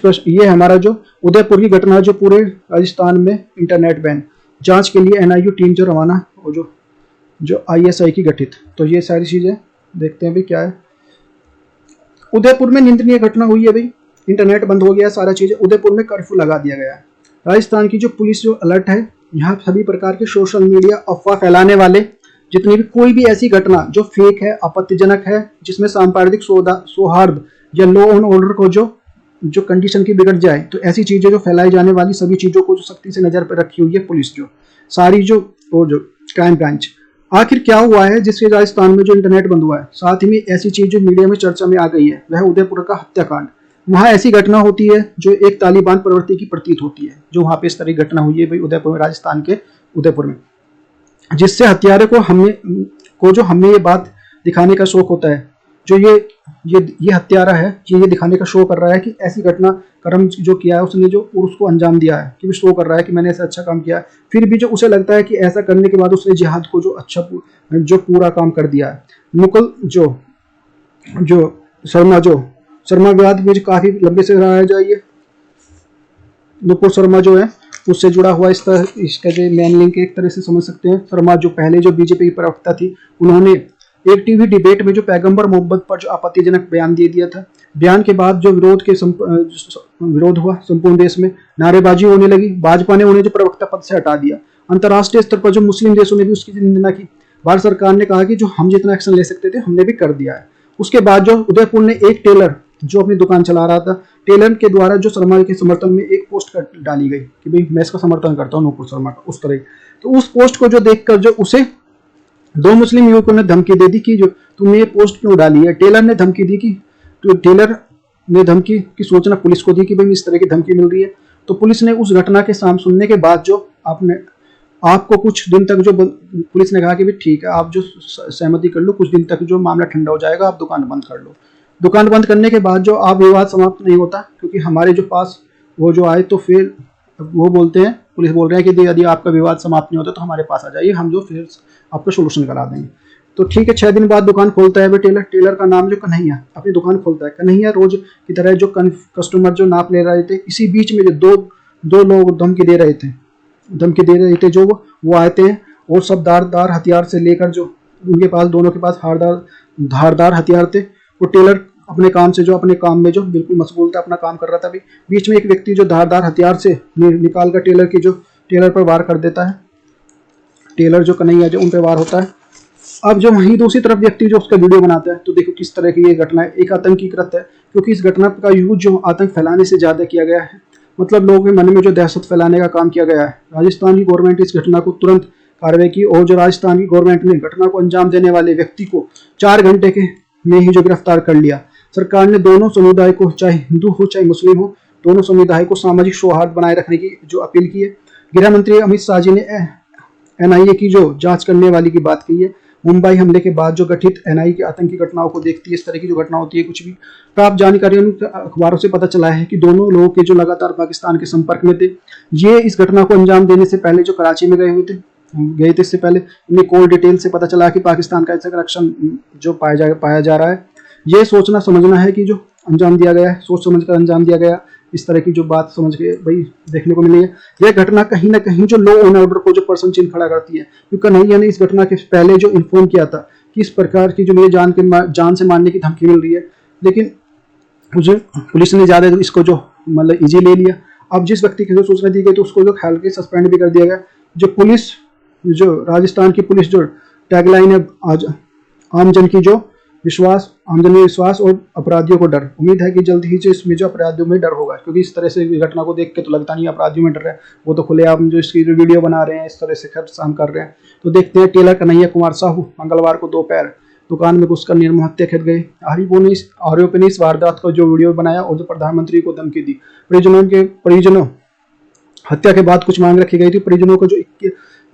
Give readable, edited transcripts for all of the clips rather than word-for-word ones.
तो ये हमारा जो उदयपुर की घटना, जो पूरे राजस्थान में इंटरनेट बैन, जांच के लिए एनआईयू टीम जो रवाना, और जो आईएसआई की गठित। तो ये सारी चीजें देखते हैं भाई क्या है। उदयपुर में निंदनीय घटना हुई है भाई, इंटरनेट बंद हो गया, सारा चीजें। उदयपुर में कर्फ्यू लगा दिया गया है। राजस्थान की जो पुलिस जो अलर्ट है, यहाँ सभी प्रकार के सोशल मीडिया अफवाह फैलाने वाले, जितनी भी कोई भी ऐसी घटना जो फेक है, आपत्तिजनक है, जिसमें सांप्रदायिक सौहार्द या लॉ एंड ऑर्डर को जो कंडीशन की बिगड़ जाए, तो ऐसी चीजें जो फैलाई जाने वाली सभी चीजों को जो सख्ती से नजर पर रखी हुई है पुलिस, जो सारी जो क्राइम ब्रांच। आखिर क्या हुआ है जिससे राजस्थान में जो इंटरनेट बंद हुआ है? साथ ही में ऐसी चीज जो मीडिया में चर्चा में आ गई है, वह उदयपुर का हत्याकांड। वहां ऐसी घटना होती है जो एक तालिबान प्रवृत्ति की प्रतीत होती है, जो वहां पे इस तरह की घटना हुई है भाई उदयपुर में, राजस्थान के उदयपुर में, जिससे हत्यारे को हमें ये बात दिखाने का शौक होता है, जो ये हत्यारा है, ये दिखाने का शो कर रहा है कि ऐसी घटना कर्म जो किया है उसने, जो उसको अंजाम दिया है, कि शो कर रहा है कि मैंने ऐसा अच्छा काम किया है। फिर भी जो उसे लगता है कि ऐसा करने के बाद उसने जिहाद को जो पूरा काम कर दिया है। मुकुल शर्मा विवाद में काफी लंबे से रहा जाइए। नुपुर शर्मा जो है उससे जुड़ा हुआ इसका जो मेन लिंक एक तरह से समझ सकते हैं। शर्मा जो पहले जो बीजेपी की प्रवक्ता थी, उन्होंने एक टीवी डिबेट में जो पैगंबर मोहम्मद पर जो आपत्तिजनक बयान दे दिया था, बयान के बाद जो विरोध हुआ संपूर्ण देश में, नारेबाजी होने लगी, भाजपा ने उन्हें जो प्रवक्ता पद से हटा दिया। अंतर्राष्ट्रीय स्तर पर जो मुस्लिम देशों ने भी उसकी निंदा की। भारत सरकार ने कहा कि जो हम जितना एक्शन ले सकते थे हमने भी कर दिया है। उसके बाद जो उदयपुर ने एक टेलर जो अपनी दुकान चला रहा था, टेलर के द्वारा जो शर्मा के समर्थन में एक पोस्ट डाली गई कि भाई मैं इसका समर्थन करता हूँ नुपुर शर्मा का, उस तरह। तो उस पोस्ट को जो देखकर जो उसे 2 मुस्लिम युवकों ने धमकी दे दी कि जो तुमने ये पोस्ट क्यों डाली है। टेलर ने धमकी दी कि टेलर ने धमकी की सूचना पुलिस को दी कि भाई इस तरह की धमकी मिल रही है। तो पुलिस ने उस घटना के साम सुनने के बाद जो आपको कुछ दिन तक जो पुलिस ने कहा कि भाई ठीक है, आप जो सहमति कर लो, कुछ दिन तक जो मामला ठंडा हो जाएगा, आप दुकान बंद कर लो। दुकान बंद करने के बाद जो आप विवाद समाप्त नहीं होता, क्योंकि हमारे जो पास वो जो आए, तो फिर वो बोलते हैं, पुलिस बोल रहे हैं कि यदि आपका विवाद समाप्त नहीं होता तो हमारे पास आ जाइए, हम जो फिर आपका सोल्यूशन करा देंगे। तो ठीक है, 6 दिन बाद दुकान खोलता है वो टेलर का नाम जो कन्हैया, अपनी दुकान खोलता है। कन्हैया रोज की तरह जो कस्टमर जो नाप ले रहे थे, इसी बीच में जो दो लोग धमकी दे रहे थे जो वो आते हैं, और सब धारदार हथियार से लेकर, जो उनके पास दोनों के पास धारदार हथियार थे। वो टेलर अपने काम में जो बिल्कुल मशगूल था, अपना काम कर रहा था। बीच में एक व्यक्ति जो धारदार हथियार से निकाल कर टेलर पर वार कर देता है। टेलर जो कन्हैया जो उन पर वार होता है। अब जो वहीं दूसरी तरफ व्यक्ति जो उसका वीडियो बनाता है, तो देखो किस तरह की ये घटना है, एक आतंकी कृत्य है, क्योंकि इस घटना का यूज जो आतंक फैलाने से ज्यादा किया गया है, मतलब लोगों के मन में जो दहशत फैलाने का काम किया गया है। राजस्थान की गवर्नमेंट इस घटना को तुरंत कार्रवाई की, और जो राजस्थान की गवर्नमेंट ने घटना को अंजाम देने वाले व्यक्ति को 4 घंटे के में ही जो गिरफ्तार कर लिया। सरकार ने दोनों समुदाय को, चाहे हिंदू हो चाहे मुस्लिम हो, दोनों समुदाय को सामाजिक सौहार्द बनाए रखने की जो अपील की है। गृह मंत्री अमित शाह जी ने एनआईए की जो जांच करने वाली की बात की है। मुंबई हमले के बाद जो गठित एनआईए की आतंकी घटनाओं को देखती है, इस तरह की जो घटना होती है, कुछ भी प्राप्त जानकारियों अखबारों से पता चला है कि दोनों लोग के जो लगातार पाकिस्तान के संपर्क में थे। ये इस घटना को अंजाम देने से पहले जो कराची में गए थे, इससे पहले इन्हें कॉल डिटेल से पता चला कि पाकिस्तान का ऐसा कनेक्शन जो पाया जा रहा है। ये सोचना समझना है कि जो अंजाम दिया गया है, सोच समझ कर अंजाम दिया गया, इस तरह की जो बात समझ के भाई देखने को मिली है। यह घटना कहीं ना कहीं जो लॉ एंड ऑर्डर को जो प्रश्न चिन्ह खड़ा करती है, क्योंकि कन्हैया ने इस घटना के पहले जो इन्फॉर्म किया था कि इस प्रकार की जो मुझे जान से मारने की धमकी मिल रही है, लेकिन मुझे पुलिस ने ज्यादा इसको जो मतलब इजी ले लिया। अब जिस व्यक्ति की जो सूचना दी गई तो उसको जो हल्के सस्पेंड भी कर दिया गया। जो राजस्थान की पुलिस जो टैगलाइन है, आज आमजन में विश्वास और अपराधियों को डर। उम्मीद है कि जल्द ही जो इसमें जो अपराधियों में डर होगा, क्योंकि इस तरह से घटना को देख के तो लगता नहीं अपराधियों में डर है, वो तो खुलेआम जो इसकी जो वीडियो बना रहे हैं, इस तरह से खर्चाम कर रहे हैं। तो देखते हैं, टेलर कन्हैया कुमार साहू मंगलवार को दोपहर दुकान में घुसकर निर्मम हत्या खेद गए। आरोपी ने इस वारदात को जो वीडियो बनाया और जो प्रधानमंत्री को धमकी दी। परिजनों हत्या के बाद कुछ मांग रखी गई थी। परिजनों को जो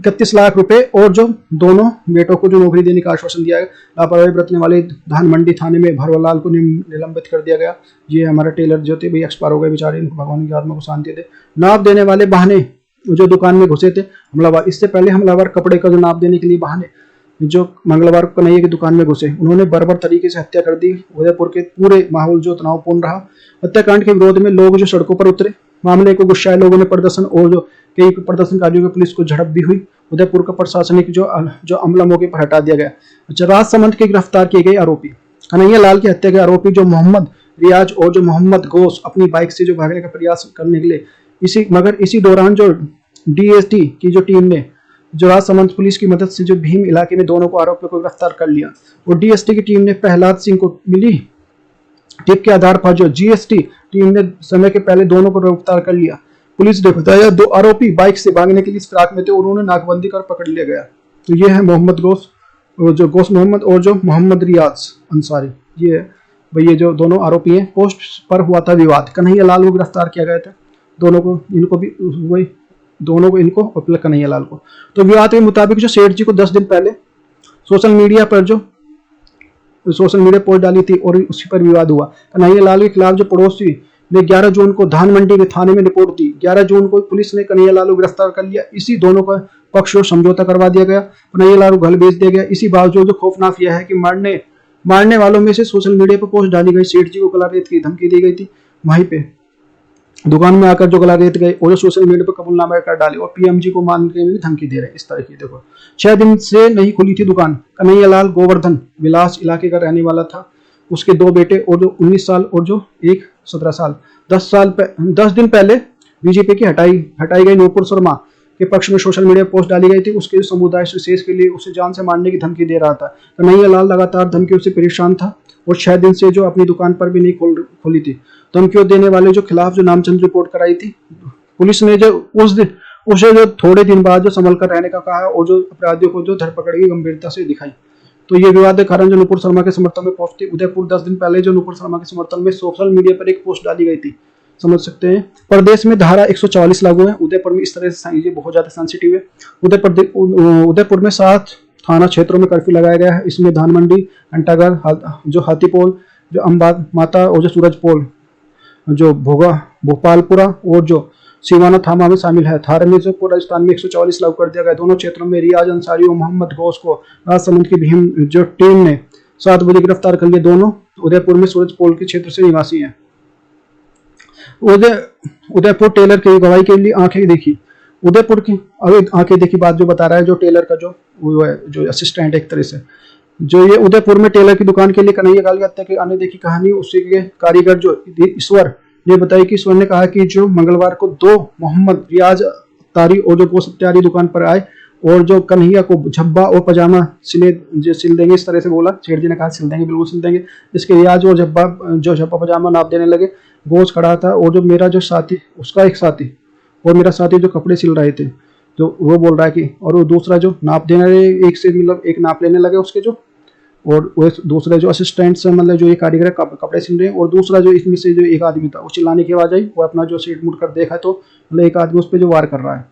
31 लाख रुपए और जो दोनों बेटों को जो नौकरी देने का आश्वासन दिया गया। लापरवाही बरतने वाले धान मंडी थाने में भरवालाल को निलंबित कर दिया गया। ये हमारा टेलर जो थे भाई एक्सपायर हो गए बेचारे, भगवान की आत्मा को शांति दे। नाप देने वाले बहाने जो दुकान में घुसे थे हमलावर, इससे पहले हमलावर कपड़े का जो नाप देने के लिए बहाने जो मंगलवार को कन्हैया की दुकान में घुसे। उन्होंने बर्बर तरीके से हत्या कर दी। उदयपुर के पूरे माहौल जो तनावपूर्ण रहा। हत्याकांड के विरोध में लोग जो सड़कों पर उतरे। मामले को गुस्साए लोगों ने प्रदर्शन और जो कई प्रदर्शनकारियों की पुलिस को झड़प भी हुई। उदयपुर का प्रशासनिक जो अमला मौके पर हटा दिया गया। अच्छा, राजसमंद के गिरफ्तार किए गए आरोपी। कन्हैया लाल की हत्या के आरोपी जो मोहम्मद रियाज और जो मोहम्मद गौस अपनी बाइक से जो भागने का प्रयास करने के लिए इसी दौरान जो डीएसटी की जो टीम ने जो राजसमंद पुलिस की मदद से जो भीम इलाके में दोनों को आरोपियों को गिरफ्तार कर लिया। और डीएसटी की टीम ने प्रहलाद सिंह को मिली टिप के आधार पर जो जीएसटी टीम ने समय के पहले दोनों को गिरफ्तार कर लिया। पुलिस ने बताया 2 आरोपी बाइक से भागने के लिए फिराक में थे। उन्होंने नाकाबंदी कर पकड़ लिया गया। तो ये है मोहम्मद गौस, जो गौस मोहम्मद और जो मोहम्मद रियाज अंसारी। ये भाई ये जो दोनों आरोपी हैं। पोस्ट पर हुआ था विवाद। कन्हैया लाल को गिरफ्तार किया गया था। दोनों को इनको और कन्हैया लाल को। तो विवाद के मुताबिक जो सेठ जी को 10 दिन पहले सोशल मीडिया पोस्ट डाली थी और उसी पर विवाद हुआ। कन्हैया लाल के खिलाफ जो पड़ोसी ने 11 जून को धान मंडी के थाने में रिपोर्ट दी। 11 जून को पुलिस ने कन्हैया लाल को गिरफ्तार कर लिया। इसी दोनों का पक्ष और समझौता करवा दिया गया। कन्हैया लाल को घर भेज दिया गया। इसी बावजूद जो खौफनाक यह है कि मारने वालों में से सोशल मीडिया पर पोस्ट डाली गई सेठ जी को गला रेत की धमकी दी गई थी। वहीं पे दुकान में आकर जो गला रेत गए और जो सोशल मीडिया पर कबूलनामा कर डाले और पीएमजी को मारने की धमकी दे रहे हैं। इस तरह की देखो 6 दिन से नहीं खुली थी दुकान। कन्हैया लाल गोवर्धन विलास इलाके का रहने वाला था। उसके 2 बेटे और जो 19 साल और जो एक 17 साल। 10 दिन पहले बीजेपी की हटाई गई नूपुर शर्मा के पक्ष में सोशल मीडिया पोस्ट डाली गई थी। उसके समुदाय विशेष के लिए उसे जान से मारने की धमकी दे रहा था। कन्हैया लाल लगातार धमकियों से परेशान था और 6 दिन से जो अपनी दुकान पर भी नहीं खोली थी। धमकियों देने वाले जो खिलाफ जो नामचंद रिपोर्ट कराई थी। पुलिस ने जो उसे जो थोड़े दिन बाद जो संभल कर रहने का कहा और जो अपराधियों को जो धरपकड़ की गंभीरता से दिखाई। तो ये विवाद के कारण जो नूपुर शर्मा के समर्थन में पोस्ट थी। उदयपुर 10 दिन पहले जो नूपुर शर्मा के समर्थन में सोशल मीडिया पर एक पोस्ट डाली गई थी। समझ सकते हैं। प्रदेश में धारा 144 लागू है। उदयपुर में इस तरह से ये बहुत ज्यादा सेंसिटिव है। उदयपुर में 7 थाना क्षेत्रों में कर्फ्यू लगाया गया है। इसमें धान मंडी, घंटाघर, जो हाथीपोल, जो अम्बाद माता और जो सूरजपोल, जो भोपालपुरा और जो सीवाना थाना में शामिल है। थाने में जो राजस्थान में 144 लागू कर दिया गया। दोनों क्षेत्रों में रियाज अंसारी और मोहम्मद गौस को राजसमंद की भीम जो टीम ने 7 बजे गिरफ्तार कर लिया। दोनों उदयपुर में सूरजपोल के क्षेत्र से निवासी हैं। उदयपुर टेलर की गवाही के लिए आंखें देखी। उदयपुर की आंखें देखी बात जो बता रहा है जो टेलर का जो असिस्टेंट एक तरह से जो ये उदयपुर में टेलर की दुकान के लिए कन्हैया लाल की हत्या की आने देखी कहानी। उसी के कारीगर जो ईश्वर ने बताई कि ईश्वर ने कहा कि जो मंगलवार को 2 मोहम्मद रियाज तारी और जो गोश्त त्यारी दुकान पर आए और जो कन्हैया को झब्बा और पजामा सिल देंगे। इस तरह से बोला। सेठ जी ने कहा सिल देंगे, बिल्कुल सिल देंगे। इसके रियाज और झब्बा पजामा नाप देने लगे। गोश्त खड़ा था और जो मेरा जो साथी उसका एक साथी और मेरा साथी जो कपड़े सिल रहे थे जो वो बोल रहा है कि और वो दूसरा जो नाप देने लगे एक से मतलब एक नाप लेने लगे उसके जो और वो दूसरे जो असिस्टेंट से मतलब जो ये कारीगर कपड़े सिल रहे हैं और दूसरा जो इसमें से जो एक आदमी था वो चिल्लाने की आवाज आई। वो अपना जो सीट मुड़ कर देखा तो मतलब एक आदमी उस पर जो वार कर रहा है।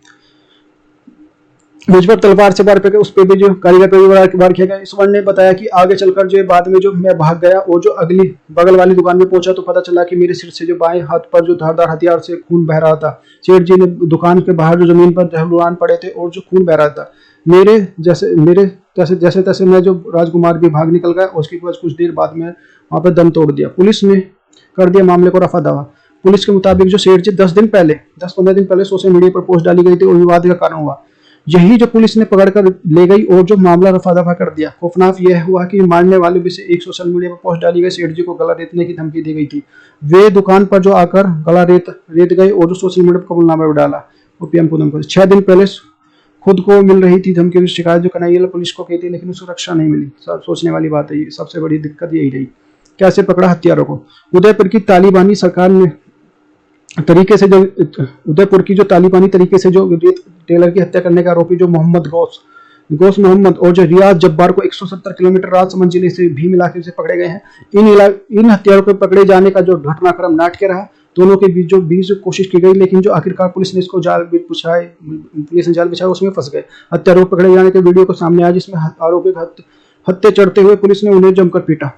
मुझ पर तलवार से वार करके उस पर भी जो कारीगर पर भी वार किया गया। ईश्वर ने बताया कि आगे चलकर जो बाद में जो मैं भाग गया और जो अगली बगल वाली दुकान में पहुंचा तो पता चला कि मेरे सिर से जो बाएं हाथ पर जो धारदार हथियार से खून बह रहा था। सेठ जी ने दुकान के बाहर जो जमीन पर ढलान पड़े थे और जो खून बह रहा था। मेरे जैसे तैसे मैं जो राजकुमार भी भाग निकल गया। उसके बाद कुछ देर बाद में वहां पर दम तोड़ दिया। पुलिस ने कर दिया मामले को रफा दफा। पुलिस के मुताबिक जो सेठ जी 10-15 दिन पहले सोशल मीडिया पर पोस्ट डाली गई थी और विवाद का कारण हुआ। यही जो पुलिस ने पकड़ कर ले गई और जो मामला रफा दफा कर दिया। खौफनाक यह हुआ कि मारने वाले में से एक सोशल मीडिया पर पोस्ट डाली गई सेठ जी को गला रेतने की धमकी दी गई थी। वे दुकान पर जो आकर गला रेत गए और जो सोशल मीडिया पर कबूलनामा डाला वो पीएम को धमकी। 6 दिन पहले खुद को मिल रही थी धमकी की शिकायत जो कन्हैया पुलिस को की थी लेकिन सुरक्षा नहीं मिली। सोचने वाली बात है। सबसे बड़ी दिक्कत यही रही। कैसे पकड़ा हत्यारों को। उदयपुर की तालिबानी सरकार ने तरीके से जो उदयपुर की जो तालिबानी तरीके से जो टेलर की हत्या करने का आरोपी जो मोहम्मद गौस मोहम्मद और जो रियाज जब्बार को 170 किलोमीटर राजसमंद जिले से भीम इलाके से पकड़े गए हैं। इन हत्यारों को पकड़े जाने का जो घटनाक्रम नाटकीय रहा। दोनों के बीच कोशिश की गई लेकिन जो आखिरकार पुलिस ने इसको जाल बिछाया उसमें फंस गए। हत्यारों को पकड़े जाने के वीडियो को सामने आया जिसमें आरोपी हत्या चढ़ते हुए पुलिस ने उन्हें जमकर पीटा।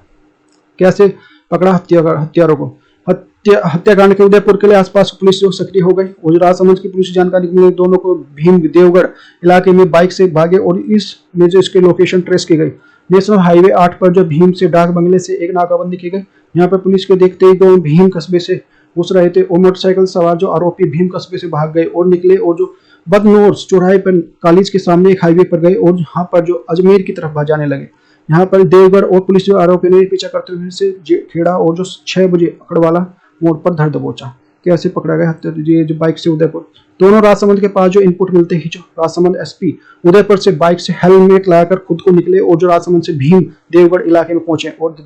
कैसे पकड़ा हत्यारों को। हत्याकांड के उदयपुर के लिए आसपास पुलिस जो सक्रिय हो गई और राजसमंद की पुलिस जानकारी मिली, दोनों को भीम देवगढ़ इलाके में बाइक से भागे और इसमें जो इसकी लोकेशन ट्रेस की गई। नेशनल हाईवे 8 पर जो भीम से डाक बंगले से एक नाकाबंदी की गई। यहाँ पर पुलिस के देखते ही दो भीम कस्बे से घुस रहे थे और मोटरसाइकिल सवार जो आरोपी भीम कस्बे से भाग गए और निकले और जो बदनोर चौराहे पर कॉलेज के सामने एक हाईवे पर गए और यहाँ पर जो अजमेर की तरफ जाने लगे। यहाँ पर देवगढ़ और पुलिस जो आरोपी ने पीछा करते हुए से खेड़ा और जो 6 बजे अकड़वाला मोड़ पर धर दबोचा। कैसे पकड़ा गया हत्या ये जो बाइक से उदयपुर। दोनों राजसमंद के पास जो इनपुट मिलते ही जो राजसमंद एसपी उदयपुर से बाइक से हेलमेट लगाकर खुद को निकले और जो राजसमंद से भीम देवगढ़ इलाके में पहुंचे और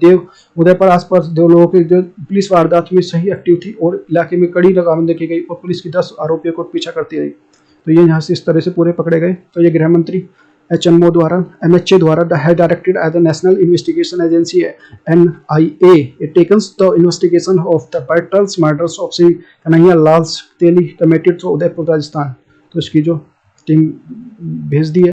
उदयपुर आसपास दो लोगों की पुलिस वारदात में सही एक्टिव थी और इलाके में कड़ी लगाबंदी की गई और पुलिस की 10 आरोपियों को पीछा करती रही। तो ये यहाँ से इस तरह से पूरे पकड़े गए। तो ये गृह मंत्री HMO द्वारा MHA द्वारा directed as the national investigation agency NIA it takes the investigation of the Patil's murders of Sri Kanhaiya Lal Teli committed to Udaipur Rajasthan. तो इसकी जो टीम भेज दी है।